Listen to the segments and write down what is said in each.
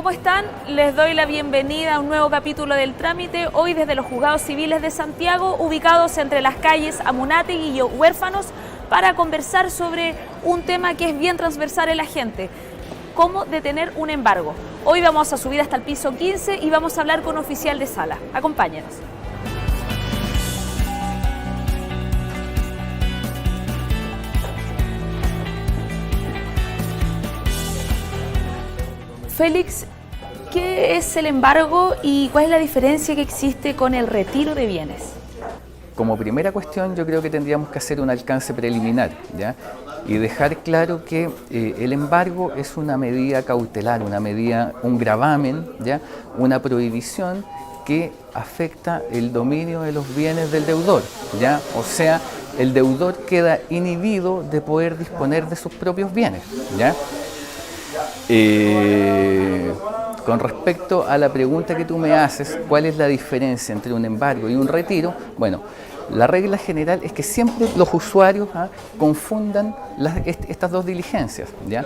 ¿Cómo están? Les doy la bienvenida a un nuevo capítulo del Trámite, hoy desde los Juzgados Civiles de Santiago, ubicados entre las calles Amunátegui y Huérfanos, para conversar sobre un tema que es bien transversal en la gente: cómo detener un embargo. Hoy vamos a subir hasta el piso 15 y vamos a hablar con un oficial de sala. Acompáñenos. Félix, ¿qué es el embargo y cuál es la diferencia que existe con el retiro de bienes? Como primera cuestión, yo creo que tendríamos que hacer un alcance preliminar, ¿ya? Y dejar claro que el embargo es una medida cautelar, una medida, un gravamen, ¿ya? Una prohibición que afecta el dominio de los bienes del deudor, ¿ya? O sea, el deudor queda inhibido de poder disponer de sus propios bienes, ¿ya? Con respecto a la pregunta que tú me haces, ¿cuál es la diferencia entre un embargo y un retiro? Bueno, la regla general es que siempre los usuarios confundan estas dos diligencias, ¿ya?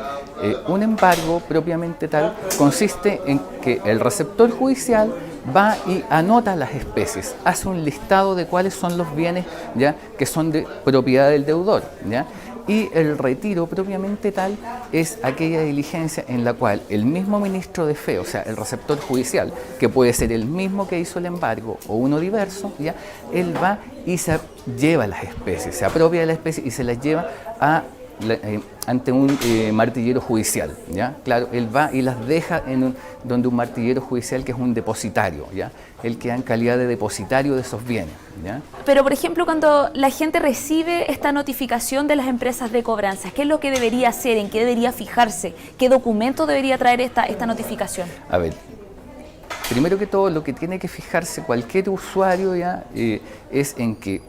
Un embargo propiamente tal consiste en que el receptor judicial va y anota las especies, hace un listado de cuáles son los bienes, ¿ya?, que son de propiedad del deudor, ¿ya? Y el retiro propiamente tal es aquella diligencia en la cual el mismo ministro de fe, o sea, el receptor judicial, que puede ser el mismo que hizo el embargo o uno diverso, ¿ya?, él va y se lleva las especies, se apropia de las especies y se las lleva ante un martillero judicial, ¿ya? Claro, él va y las deja donde un martillero judicial, que es un depositario, ¿ya? Él queda en calidad de depositario de esos bienes, ¿ya? Pero, por ejemplo, cuando la gente recibe esta notificación de las empresas de cobranzas, ¿qué es lo que debería hacer? ¿En qué debería fijarse? ¿Qué documento debería traer esta notificación? A ver, primero que todo, lo que tiene que fijarse cualquier usuario, ¿ya?, es en que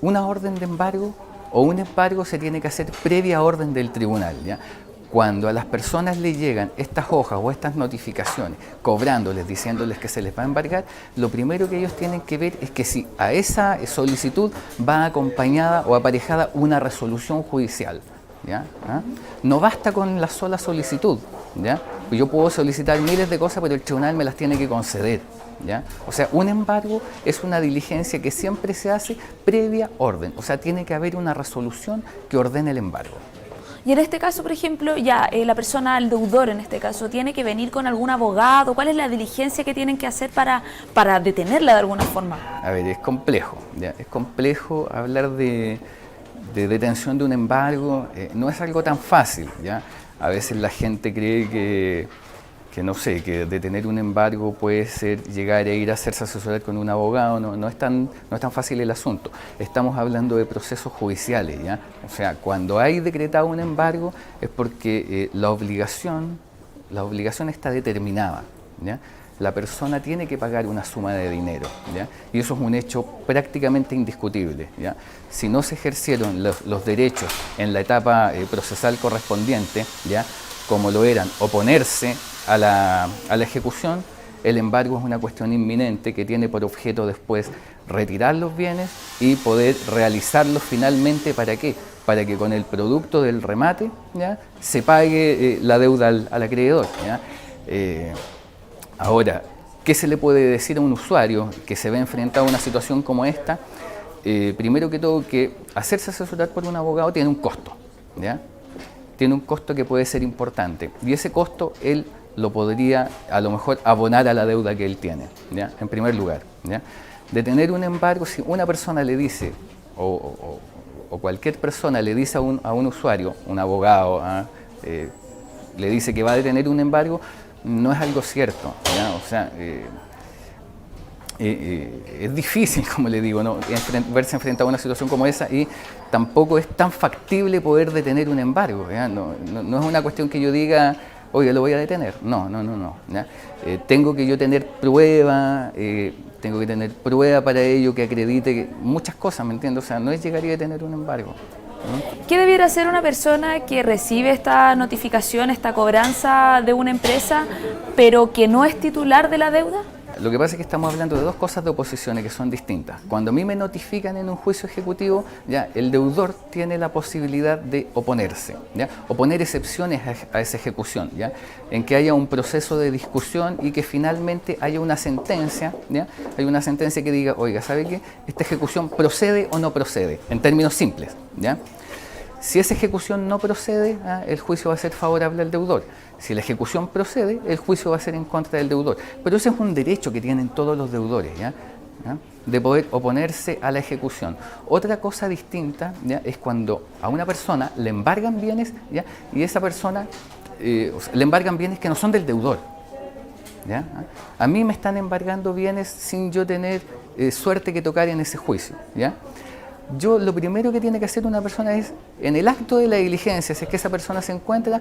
una orden de embargo o un embargo se tiene que hacer previa orden del tribunal, ¿ya? Cuando a las personas le llegan estas hojas o estas notificaciones cobrándoles, diciéndoles que se les va a embargar, lo primero que ellos tienen que ver es que si a esa solicitud va acompañada o aparejada una resolución judicial, ¿ya? No basta con la sola solicitud, ¿ya? Yo puedo solicitar miles de cosas, pero el tribunal me las tiene que conceder, ¿ya? O sea, un embargo es una diligencia que siempre se hace previa orden, o sea, tiene que haber una resolución que ordene el embargo. Y en este caso, por ejemplo, la persona, el deudor en este caso, ¿tiene que venir con algún abogado? ¿Cuál es la diligencia que tienen que hacer para detenerla de alguna forma? A ver, es complejo, ¿ya? Es complejo hablar de detención de un embargo, no es algo tan fácil, ¿ya? A veces la gente cree que no sé, que detener un embargo puede ser llegar e ir a hacerse asesorar con un abogado. No es tan fácil el asunto. Estamos hablando de procesos judiciales, ¿ya? O sea, cuando hay decretado un embargo es porque la obligación está determinada, ¿ya? La persona tiene que pagar una suma de dinero, ¿ya? Y eso es un hecho prácticamente indiscutible, ¿ya? Si no se ejercieron los derechos en la etapa procesal correspondiente, ¿ya?, como lo eran oponerse a la ejecución, el embargo es una cuestión inminente que tiene por objeto después retirar los bienes y poder realizarlos finalmente. ¿Para qué? Para que con el producto del remate, ¿ya?, se pague la deuda al acreedor, ¿ya? Ahora, ¿qué se le puede decir a un usuario que se ve enfrentado a una situación como esta? Primero que todo, que hacerse asesorar por un abogado tiene un costo, ¿ya? Tiene un costo que puede ser importante, y ese costo él lo podría a lo mejor abonar a la deuda que él tiene, ¿ya?, en primer lugar, ¿ya? Detener un embargo, si una persona le dice, o cualquier persona le dice a un usuario, un abogado, le dice que va a detener un embargo, no es algo cierto, ¿ya? O sea, es difícil, como le digo, ¿no?, verse enfrentado a una situación como esa, y tampoco es tan factible poder detener un embargo, ¿ya? No es una cuestión que yo diga, oye, lo voy a detener. No, ¿ya? Tengo que yo tener prueba, para ello que acredite muchas cosas, ¿me entiendes? O sea, no es llegar y detener un embargo, ¿no? ¿Qué debiera hacer una persona que recibe esta notificación, esta cobranza de una empresa, pero que no es titular de la deuda? Lo que pasa es que estamos hablando de dos cosas de oposiciones que son distintas. Cuando a mí me notifican en un juicio ejecutivo, ya el deudor tiene la posibilidad de oponerse, ¿ya? O poner excepciones a esa ejecución, ¿ya? En que haya un proceso de discusión y que finalmente haya una sentencia, ¿ya? Hay una sentencia que diga, oiga, ¿sabe qué? Esta ejecución procede o no procede, en términos simples, ¿ya? Si esa ejecución no procede, el juicio va a ser favorable al deudor. Si la ejecución procede, el juicio va a ser en contra del deudor. Pero ese es un derecho que tienen todos los deudores, ¿ya? De poder oponerse a la ejecución. Otra cosa distinta, ¿ya? Es cuando a una persona le embargan bienes, ¿ya? Y esa persona le embargan bienes que no son del deudor, ¿ya? A mí me están embargando bienes sin yo tener suerte que tocar en ese juicio, ¿ya? Yo lo primero que tiene que hacer una persona es, en el acto de la diligencia, si es que esa persona se encuentra,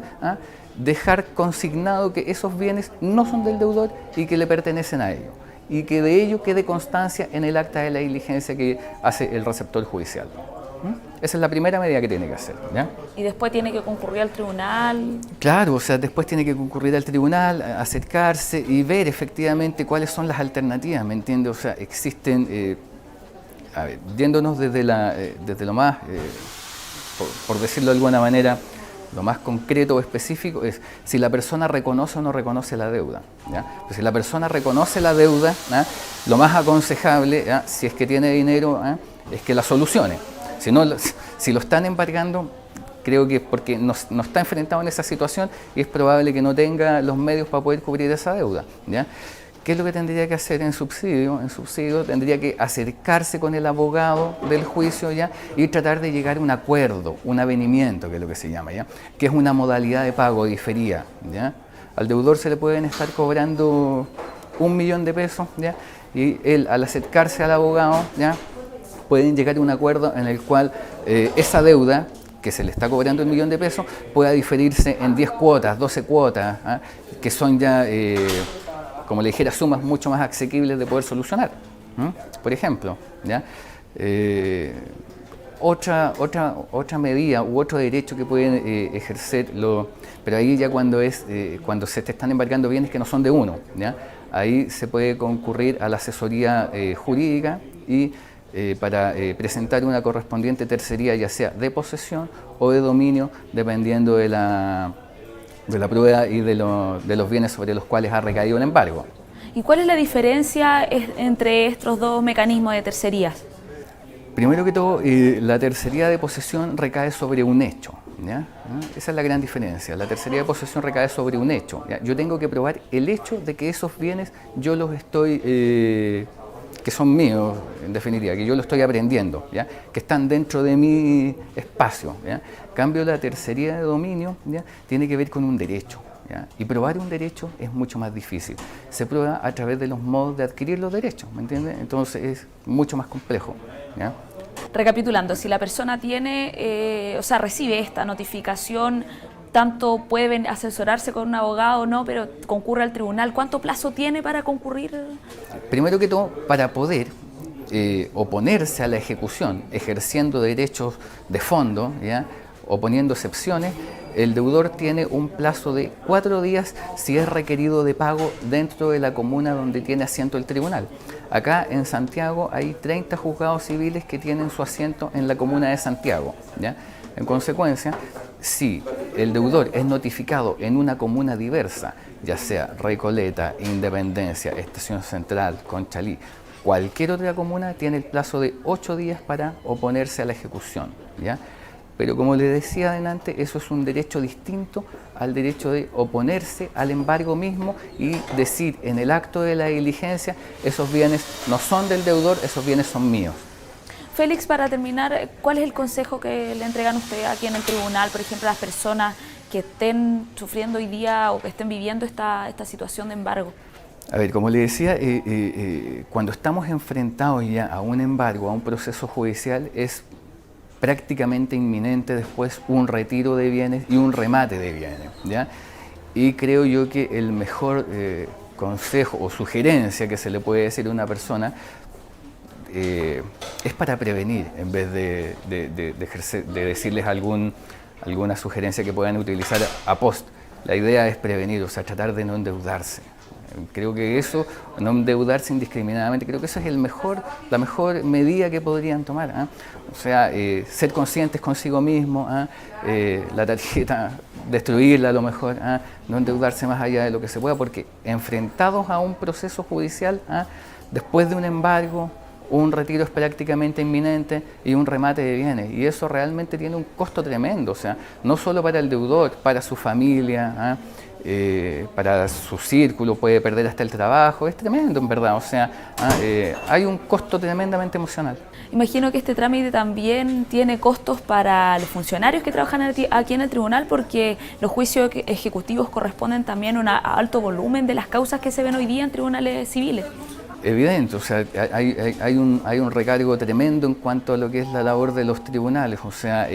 dejar consignado que esos bienes no son del deudor y que le pertenecen a ellos, y que de ello quede constancia en el acta de la diligencia que hace el receptor judicial. Esa es la primera medida que tiene que hacer, ¿ya? Y después tiene que concurrir al tribunal. Claro, o sea, después tiene que concurrir al tribunal, acercarse y ver efectivamente cuáles son las alternativas, ¿me entiende? O sea, existen... A ver, yéndonos desde lo más, por decirlo de alguna manera, lo más concreto o específico es si la persona reconoce o no reconoce la deuda, ¿ya? Pues si la persona reconoce la deuda, ¿ya? Lo más aconsejable, ¿ya? Si es que tiene dinero, ¿ya? Es que la solucione. Si no, si lo están embargando, creo que es porque no está enfrentado en esa situación y es probable que no tenga los medios para poder cubrir esa deuda, ¿ya? ¿Qué es lo que tendría que hacer en subsidio? En subsidio tendría que acercarse con el abogado del juicio, ¿ya? Y tratar de llegar a un acuerdo, un avenimiento, que es lo que se llama, ¿ya? Que es una modalidad de pago diferida, ¿ya? Al deudor se le pueden estar cobrando 1 millón de pesos, ¿ya? Y él, al acercarse al abogado, ¿ya? Pueden llegar a un acuerdo en el cual esa deuda que se le está cobrando 1 millón de pesos pueda diferirse en 10 cuotas, 12 cuotas, ¿ah? Que son ya... como le dijera, sumas mucho más asequibles de poder solucionar. Por ejemplo, ¿ya? Otra medida u otro derecho que pueden ejercer, pero ahí ya cuando se te están embargando bienes que no son de uno, ¿ya? Ahí se puede concurrir a la asesoría jurídica y para presentar una correspondiente tercería, ya sea de posesión o de dominio, dependiendo de la prueba y de los bienes sobre los cuales ha recaído el embargo. ¿Y cuál es la diferencia entre estos dos mecanismos de tercerías? Primero que todo, la tercería de posesión recae sobre un hecho, ¿ya? Esa es la gran diferencia. La tercería de posesión recae sobre un hecho, ¿ya? Yo tengo que probar el hecho de que esos bienes yo los estoy... que son míos, en definitiva, que yo lo estoy aprendiendo, ¿ya? Que están dentro de mi espacio, ¿ya? En cambio, la tercería de dominio, ¿ya? Tiene que ver con un derecho, ¿ya? Y probar un derecho es mucho más difícil. Se prueba a través de los modos de adquirir los derechos, ¿me entiendes? Entonces es mucho más complejo, ¿ya? Recapitulando, si la persona recibe esta notificación, tanto pueden asesorarse con un abogado o no, pero concurre al tribunal. ¿Cuánto plazo tiene para concurrir? Primero que todo, para poder oponerse a la ejecución, ejerciendo derechos de fondo, ¿ya? Oponiendo excepciones, el deudor tiene un plazo de 4 días si es requerido de pago dentro de la comuna donde tiene asiento el tribunal. Acá en Santiago hay 30 juzgados civiles que tienen su asiento en la comuna de Santiago, ¿ya? En consecuencia, si el deudor es notificado en una comuna diversa, ya sea Recoleta, Independencia, Estación Central, Conchalí, cualquier otra comuna tiene el plazo de 8 días para oponerse a la ejecución, ¿ya? Pero como les decía adelante, eso es un derecho distinto al derecho de oponerse al embargo mismo y decir en el acto de la diligencia, esos bienes no son del deudor, esos bienes son míos. Félix, para terminar, ¿cuál es el consejo que le entregan usted aquí en el tribunal, por ejemplo, a las personas que estén sufriendo hoy día o que estén viviendo esta situación de embargo? A ver, como le decía, cuando estamos enfrentados ya a un embargo, a un proceso judicial, es prácticamente inminente después un retiro de bienes y un remate de bienes, ¿ya? Y creo yo que el mejor consejo o sugerencia que se le puede decir a una persona es para prevenir, en vez de decirles alguna sugerencia que puedan utilizar a post. La idea es prevenir, o sea, tratar de no endeudarse, Creo que eso, no endeudarse indiscriminadamente, creo que esa es la mejor medida que podrían tomar. O sea, ser conscientes consigo mismo, la tarjeta, destruirla a lo mejor, no endeudarse más allá de lo que se pueda, porque enfrentados a un proceso judicial, después de un embargo, un retiro es prácticamente inminente y un remate de bienes, y eso realmente tiene un costo tremendo, o sea, no solo para el deudor, para su familia, para su círculo, puede perder hasta el trabajo, es tremendo en verdad, o sea, hay un costo tremendamente emocional. Imagino que este trámite también tiene costos para los funcionarios que trabajan aquí en el tribunal, porque los juicios ejecutivos corresponden también a un alto volumen de las causas que se ven hoy día en tribunales civiles. Evidente, o sea, hay un recargo tremendo en cuanto a lo que es la labor de los tribunales, o sea,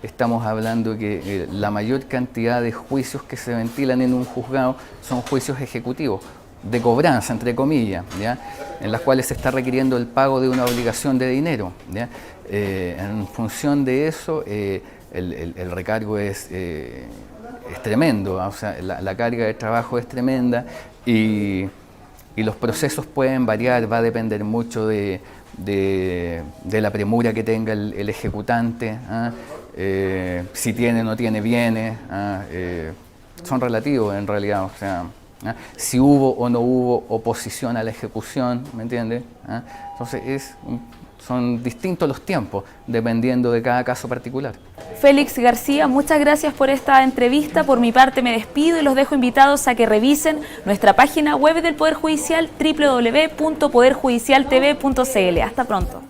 estamos hablando que la mayor cantidad de juicios que se ventilan en un juzgado son juicios ejecutivos, de cobranza, entre comillas, ¿ya? En las cuales se está requiriendo el pago de una obligación de dinero, ¿ya? En función de eso, el recargo es tremendo, o sea, la carga de trabajo es tremenda y los procesos pueden variar, va a depender mucho de la premura que tenga el ejecutante, si tiene o no tiene bienes, son relativos en realidad, o sea, si hubo o no hubo oposición a la ejecución, ¿me entiendes? Entonces son distintos los tiempos, dependiendo de cada caso particular. Félix García, muchas gracias por esta entrevista. Por mi parte me despido y los dejo invitados a que revisen nuestra página web del Poder Judicial, www.poderjudicialtv.cl. Hasta pronto.